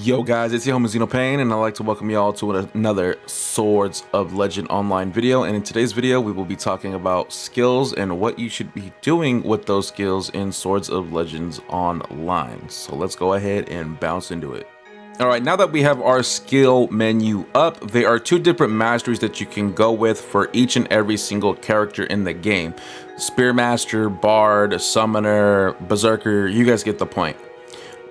Yo guys, it's your homie Xenopain, and I'd like to welcome y'all to another Swords of Legend online video. And in today's video, we will be talking about skills and what you should be doing with those skills in Swords of Legends online. So let's go ahead and bounce into it. Alright, now that we have our skill menu up, there are two different masteries that you can go with for each and every single character in the game. Spearmaster, Bard, Summoner, Berserker, you guys get the point.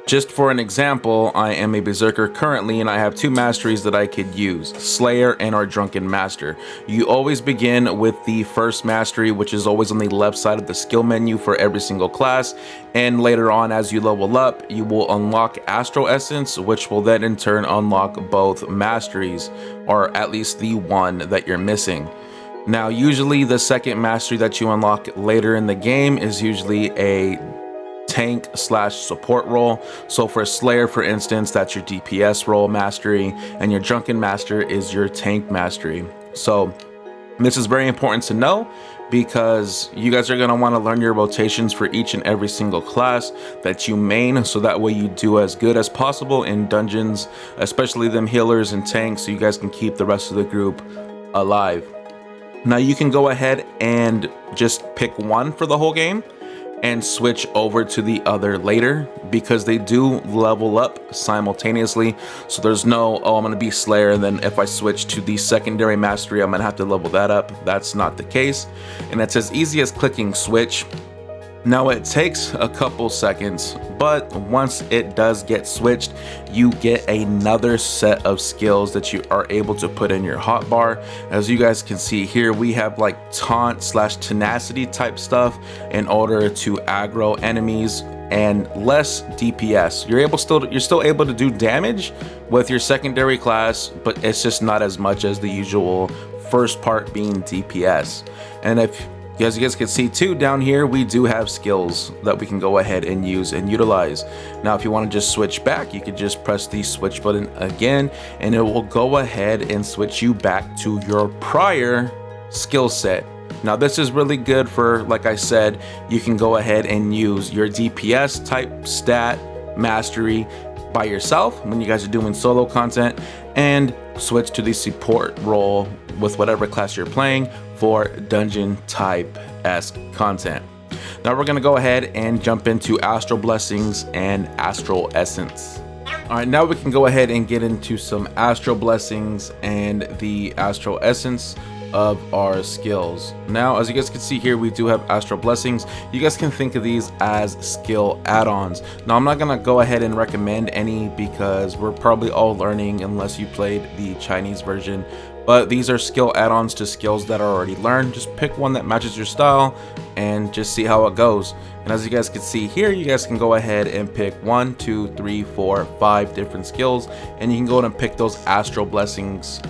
Just for an example, I am a Berserker currently, and I have two masteries that I could use, Slayer and our Drunken Master. You always begin with the first mastery, which is always on the left side of the skill menu for every single class, and later on as you level up, you will unlock Astral Essence, which will then in turn unlock both masteries, or at least the one that you're missing. Now, usually the second mastery that you unlock later in the game is usually a tank slash support role. So for Slayer, for instance, that's your DPS role mastery, and your Drunken Master is your tank mastery. So this is very important to know because you guys are going to want to learn your rotations for each and every single class that you main, so that way you do as good as possible in dungeons, especially them healers and tanks, so you guys can keep the rest of the group alive. Now you can go ahead and just pick one for the whole game and switch over to the other later, because they do level up simultaneously. So there's no, oh, I'm gonna be Slayer, and then if I switch to the secondary mastery, I'm gonna have to level that up. That's not the case. And it's as easy as clicking switch. Now it takes a couple seconds, but once it does get switched, you get another set of skills that you are able to put in your hotbar. As you guys can see here, we have like taunt slash tenacity type stuff in order to aggro enemies and less DPS. You're still able to do damage with your secondary class, but it's just not as much as the usual first part being DPS. And as you guys can see too, down here we do have skills that we can go ahead and use and utilize. Now if you want to just switch back, you can just press the switch button again, and it will go ahead and switch you back to your prior skill set. Now this is really good for, like I said, you can go ahead and use your DPS type stat mastery by yourself when you guys are doing solo content, and switch to the support role with whatever class you're playing for dungeon type-esque content. Now we're gonna go ahead and jump into Astral Blessings and Astral Essence. All right, now we can go ahead and get into some Astral Blessings and the Astral Essence of our skills. Now, as you guys can see here, we do have Astral Blessings. You guys can think of these as skill add-ons. Now, I'm not gonna go ahead and recommend any because we're probably all learning unless you played the Chinese version. But these are skill add-ons to skills that are already learned. Just pick one that matches your style and just see how it goes. And as you guys can see here, you guys can go ahead and pick 1, 2, 3, 4, 5 different skills, and you can go ahead and pick those Astral Blessings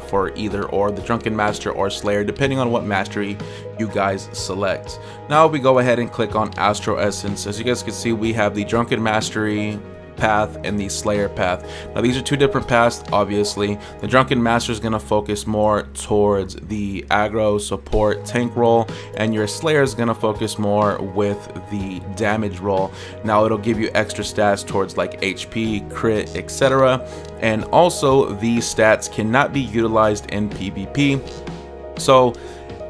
for either or the Drunken Master or Slayer, depending on what mastery you guys select. Now we go ahead and click on Astral Essence. As you guys can see, we have the Drunken Mastery path and the Slayer path. Now these are two different paths, obviously. The Drunken Master is going to focus more towards the aggro support tank role, and your Slayer is going to focus more with the damage role. Now it'll give you extra stats towards like HP, crit, etc. And also these stats cannot be utilized in PvP. So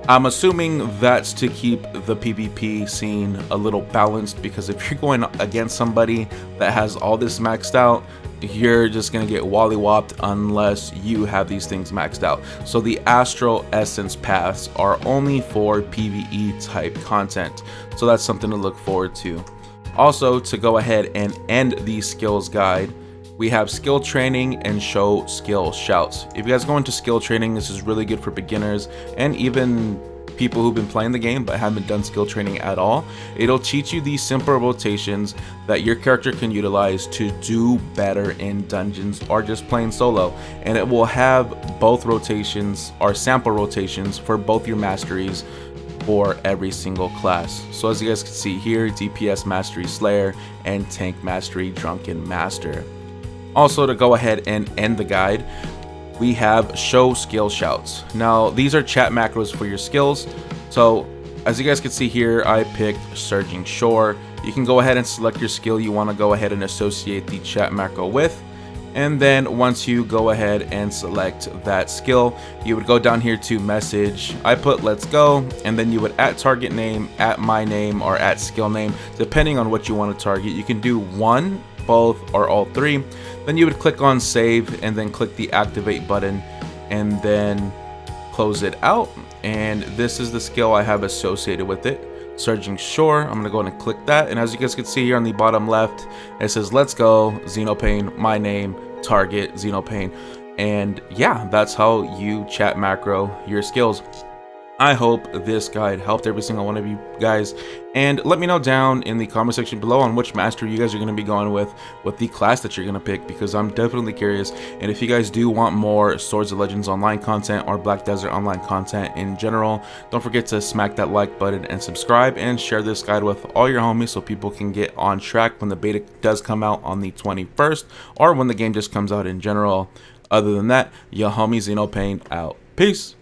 I'm assuming that's to keep the PvP scene a little balanced, because if you're going against somebody that has all this maxed out, you're just going to get wally-whopped unless you have these things maxed out. So the Astral Essence paths are only for PvE type content. So that's something to look forward to. Also, to go ahead and end the skills guide, we have skill training and show skill shouts. If you guys go into skill training, this is really good for beginners and even people who've been playing the game but haven't done skill training at all. It'll teach you these simple rotations that your character can utilize to do better in dungeons or just playing solo. And it will have both rotations or sample rotations for both your masteries for every single class. So as you guys can see here, DPS Mastery Slayer and Tank Mastery Drunken Master. Also, to go ahead and end the guide, we have show skill shouts. Now these are chat macros for your skills. So as you guys can see here, I picked Surging Shore. You can go ahead and select your skill you want to go ahead and associate the chat macro with. And then once you go ahead and select that skill, you would go down here to message. I put let's go, and then you would at target name, at my name, or at skill name, depending on what you want to target. You can do one, both, or all three. Then you would click on save and then click the activate button and then close it out. And this is the skill I have associated with it. Surging Shore. I'm gonna go ahead and click that, and as you guys can see here on the bottom left, it says let's go Xenopane, my name, target Xenopane. And yeah, that's how you chat macro your skills. I hope this guide helped every single one of you guys, and let me know down in the comment section below on which mastery you guys are going to be going with the class that you're going to pick, because I'm definitely curious. And if you guys do want more Swords of Legends online content or Black Desert online content in general, don't forget to smack that like button and subscribe, and share this guide with all your homies so people can get on track when the beta does come out on the 21st, or when the game just comes out in general. Other than that, your homie Xenopane out. Peace.